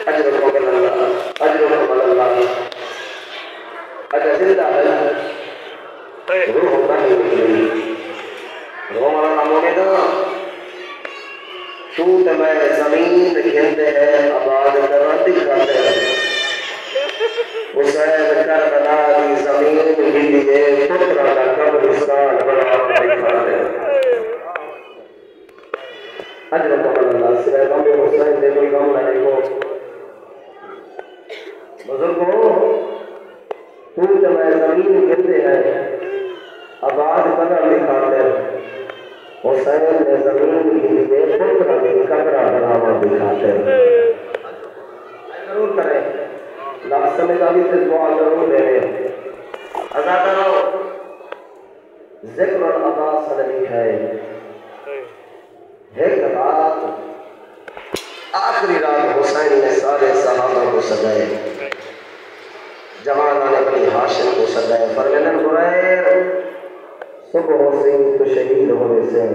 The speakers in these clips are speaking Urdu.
اجركم على الله اجركم على الله اجزل الله روح الله يكرمني روح مولانا تو میں زمین کہتے ہیں آباد کرنا دکھاتے ہیں حسین کربلا کی زمین ہندیے پترہ کا قبرستان بنا دکھاتے ہیں اجرکم اللہ سرے غم حسین دے کوئی غم نہیں کو بزرگوں تو میں زمین کہتے ہیں آباد کرنا دکھاتے ہیں حسین نے زمین کے لیے پترہ کی قبرہ بناوا دکھاتے ہیں ضرور کریں لفظ میں کبھی سے دعا ضرور دے ادا کرو ذکر العباس نبی ہے ایک رات آخری رات حسین نے سارے صحابہ کو سجائے جوان آنے بنی ہاشم کو سجائے فرمینن قرائر صبح حسین تو شہید ہونے سے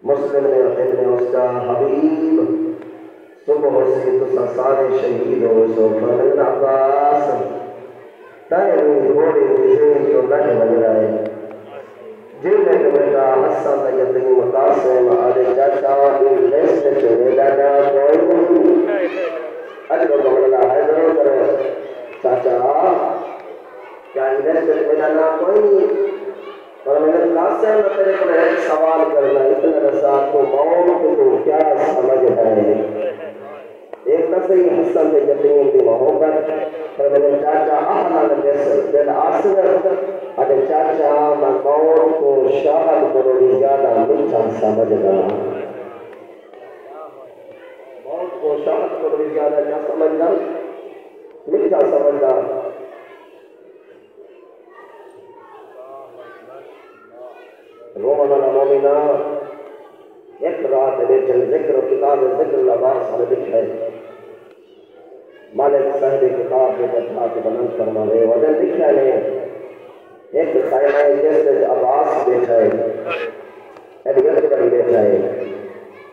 مسلم نے ابن اس کا حبیب صبح حسین تو سارے شہید ہونے سے فرمین عباس تائے ہوئی گھوڑی حسین تو لڑ بن رہے جن میں کہ بیٹا حسن کا یتیم قاسم آدھے چاچا ان لیسٹ چلے لگا کوئی نہیں اجر کو اللہ ہے ضرور کرے چاچا کیا ان لیسٹ چلے لگا کوئی نہیں اور میں نے قاسم نے تیرے کو ایک سوال کرنا اتنا رسات کو موت کو کیا سمجھ ہے ایک تصحیح حسن کے یتیم کی محبت اور میں نے چاچا احنا جیسے دل آسر اگر چاچا میں موت کو شاہد کو بھی زیادہ میٹھا سمجھ گا موت کو شاہد کو بھی زیادہ کیا سمجھ گا میٹھا سمجھ گا رومنا مومنا ایک رات بیٹھل ذکر کتاب ذکر العباس میں لکھا ہے مالک صاحب کتاب کے بچہ کے بلند فرما رہے وزن لکھا ہے ایک خیمہ جیسے عباس بیٹھا ہے علی اکبر بیٹھا ہے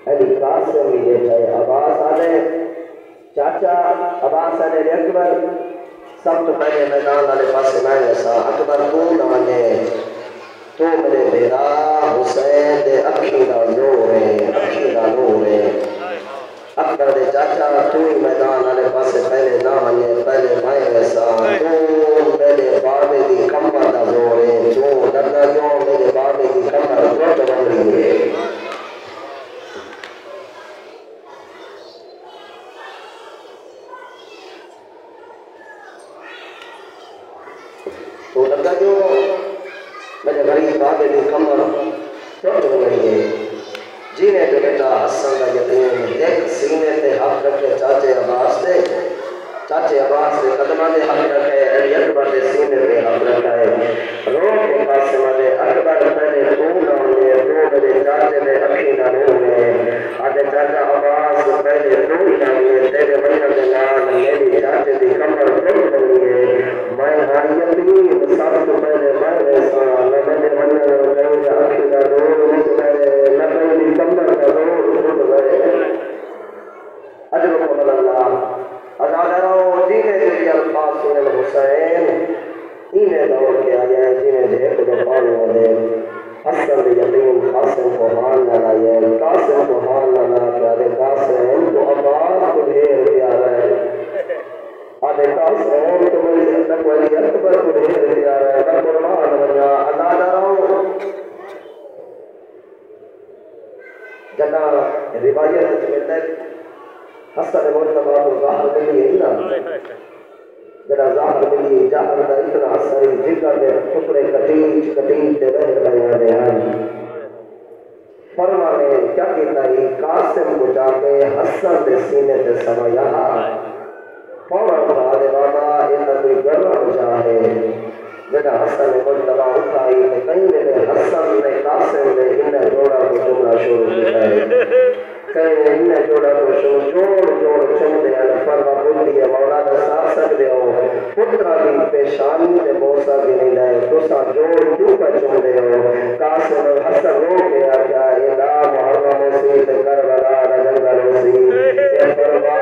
علی قاسم بیٹھا ہے عباس آنے چاچا عباس آنے علی اکبر سب تو پہلے میدان والے پاس میں ایسا اکبر کون آنے تو میرے بیرا حسین دے اکھی دا نور ہے اکبر دے چاچا تو ہی میدان آنے پاسے پہلے نہ آنے پہلے میں ایسا تو میرے بابے دی کمر دا زور ہے تو ڈرنا جو میرے بابے دی کمر زور بن رہی ہے تو ڈرنا جو میرے غریب بابے دی کمر زور بن رہی ہے جینے پہ بیٹا حسن کا یتیم ایک سینے تے حق رکھے چاچے عباس دے قدمہ دے حق رکھے علی اکبر دے سینے پہ حق رکھے روح کے پاس مدے اکبر پہلے خون آنے دو میرے چاچے دے اکھی نہ رونے آدھے چاچا عباس پہلے دو جانے تیرے وجہ دے نال میری چاچے دی کمر دل بنیے میں ہاری یتیم سب تو پہلے میں ایسا نہ میرے وجہ اکھی نہ رونے اجرکم اللہ ازادروں جینے جی الفاظ سنن حسین انہیں دور کے آئے جنہیں جے کو دفعان والے حسن یقین قاسم کو حال نہ لائے قاسم کو حال نہ لائے آدھے قاسم تو عباس کو ڈھیر پیارا ہے آدھے قاسم تو مجھے تک ولی اکبر کو ڈھیر پیارا ہے میں قربان بنا ازادروں جنا روایت میں حسن مرتبہ کو ظاہر ملی ہے نا جنا ظاہر ملی جاہر دا اتنا اثری جگر دے ٹکڑے کٹیچ تے رہ گیا دے ہیں فرمانے کیا کہتا ہے قاسم کو جا کے حسن دے سینے تے سمایا فوراً کہا دے بابا اتنا کوئی گرم چاہے جنا حسن مرتبہ اٹھائی کہ کہیں میں حسن نے قاسم نے انہیں جوڑا کو جملہ شروع کیا ہے کہیں انہیں جوڑا کو جوڑ چم دے فرما بول دیا مولانا ساتھ سکتے ہو پترہ کی پیشانی دے بوسا بھی نہیں لائے دوسرا جوڑ کیوں کا چم دے ہو قاسم حسن رو گیا کیا الہ محرم سی کربلا رجل گلو سی فرما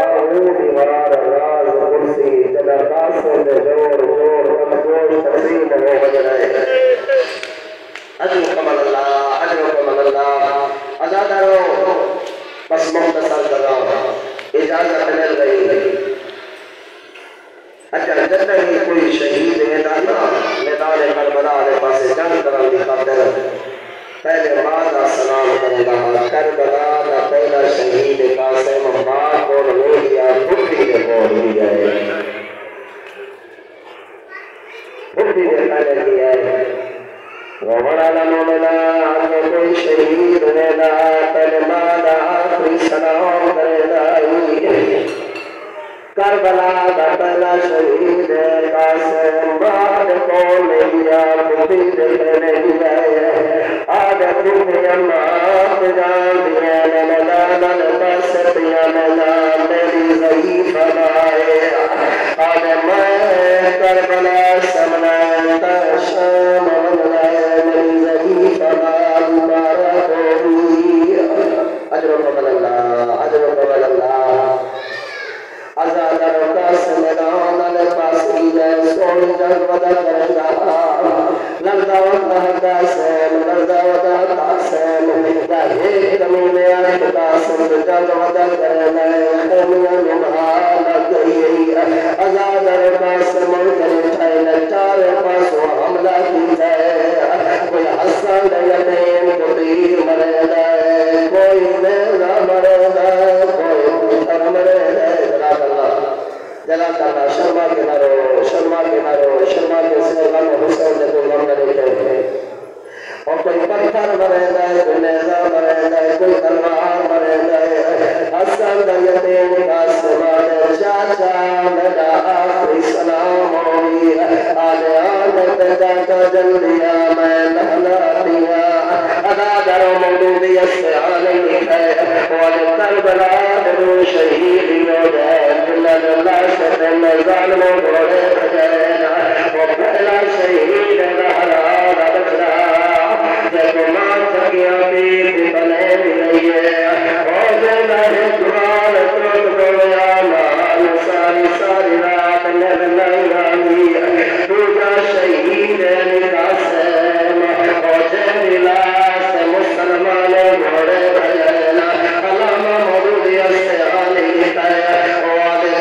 اجازت مل گئی اچھا جتنے ہی کوئی شہید میدان کربلا کے پاس جنگ کرنے کی خاطر پہلے ماں کا سلام کرے گا کربلا کا پہلا شہید قاسم ماں کو لو لیا پھٹی کے کول بھی گئے پھٹی کے پہلے بھی ہے روڑا مومنا آگے کوئی شہید میدا پہلے ماں کا آخری سلام کرے گا کربلا کا پہلا شہید قاسم بعد کو لے گیا پھٹی دیکھنے گیا آگے پھٹی امات جان دیا نمدان بس دیا نمدان میری ضعیف بائے آگے میں کربلا سمنا تشام منائے میری ضعیف بائے مبارک ہوئی اجر و قبل اللہ اجر و قبل اللہ آزاد قاسم میدان علی پاس کی جائے سوئی جگ ودا کرے گا لرزا ودا قاسم لرزا ودا قاسم یا ایک کمینے آئے قاسم جگ ودا کرے گا خیمیاں نمہا لگ گئی آزاد قاسم کرے چھائے چارے پاسوں حملہ کی جائے کوئی حسن لیتین کو تیر مرے جائے کوئی میرا مرے جائے کوئی پتھر مرے جائے جلا کرنا شرما کے نارو شرما کے نارو شرما کے سیغم حسین نے کوئی غم نہ لکھے اور کوئی پتھر مرے جائے کوئی نیزہ مرے جائے کوئی تلوار مرے جائے حسن دیتین قاسم آنے چاچا میرا آخری سلام ہوئی آنے آنے پیدا کا جلدیا میں لہنا دیا ادا درو مولودیت سے آنے لکھے اور کربلا درو شہیدی ہو جائے اللہ سے دل ظالموں گھوڑے بجائے وہ پہلا شہید رہا بچرا جب ماں سکیاں بھی بنے بھی نہیں ہے اور جب ہے قرآن ترد گویا مال ساری ساری رات نل نہیں آنی دوجا شہید قاسم اور جب لاس مسلمان گھوڑے بجائے علامہ مولودیت سے آنے لکھا ہے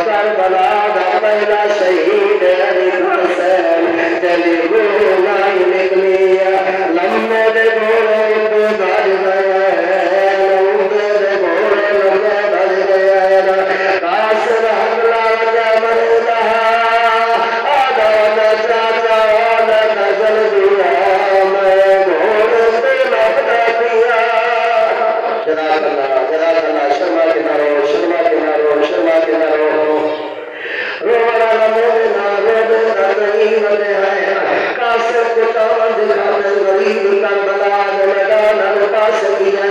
کربلا دا پہلا شہید قاسم جلی گولائی نکلی لمبے دے گھوڑے بھر گئے لمبے دے گھوڑے بھر گئے قاسم حملہ وجہ مردا آدھا وجہ چاچا آدھا نظر دیا میں گھوڑے پہ لپٹا دیا جزاک اللہ شرما کے نارو شرما کے نارو شرما کے نارو روڑا مومنا روڑا نہیں بنے ہیں قاسم کو تاون دکھاتے غریب کربلا میدان پاس کی ہے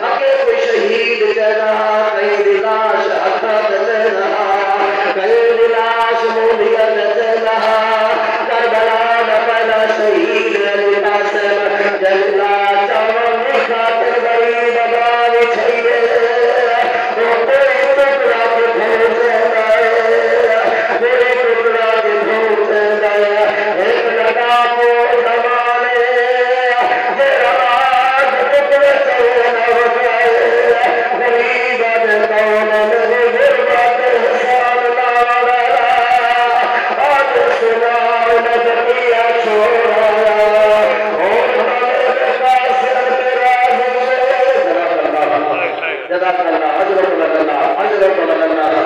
اگے کوئی شہید جگہ کہیں دلاش ہتھا دے رہا کہیں دلاش مولیہ دے رہا کربلا دا پہلا شہید قاسم جللا چاون دکھاتے غریب بابا چھئیے وہ کوئی ٹکڑا پھوٹے میرے ٹکڑا کے دھوتے گیا ایک لگا کو دمانے میرا آج ٹکڑے چونا ہوگئے غریب آدھتاؤں میرے غربت حسان لالا آج سناؤ نظریہ چھوڑا اور ہمیں قاسم تیرا جزاک اللہ اجر اللہ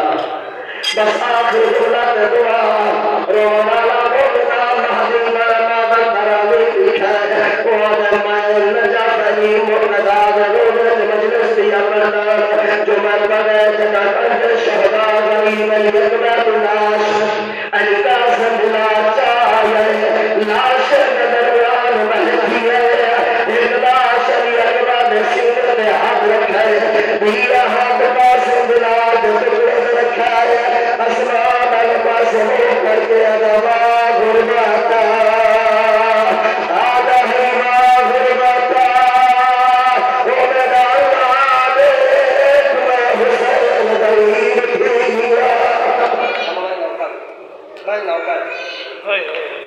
بس آخر خلق دعا رونا لا بولنا مہدی مرنا بندرالی لکھے وعد میں نجافنی مرندا ضرورت مجلس دیا مرنا جو مرمدے جگہ قلب شہدہ غریب یقبت لاش علی قاسم لا چاہیے لاش ندریان مہدی ہے ایک لاش علی اقبال سینت میں ہاتھ رکھے دیا ہاتھ قاسم لا ٹکڑے رکھا ہے اسمان الپاس ہو کر کے ادوا غربتا آدھا ہی ماں غربتا او میرا اللہ دیکھ میں حسین غریب بھی گیا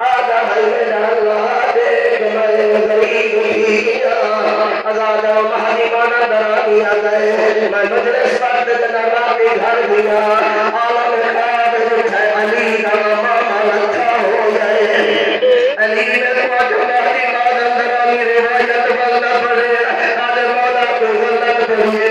آدھا ہی میرا اللہ دیکھ میں غریب بھی گیا آزاد و مہدی مانا درانی آگئے میں مجلس وقت جنرا کے گھر دیا عالم خواب ہے علی کا ماما لکھا ہو گئے علی نے خواجہ مہدی مانا درانی روایت بلنا پڑے آج مولا کو ظلت پڑے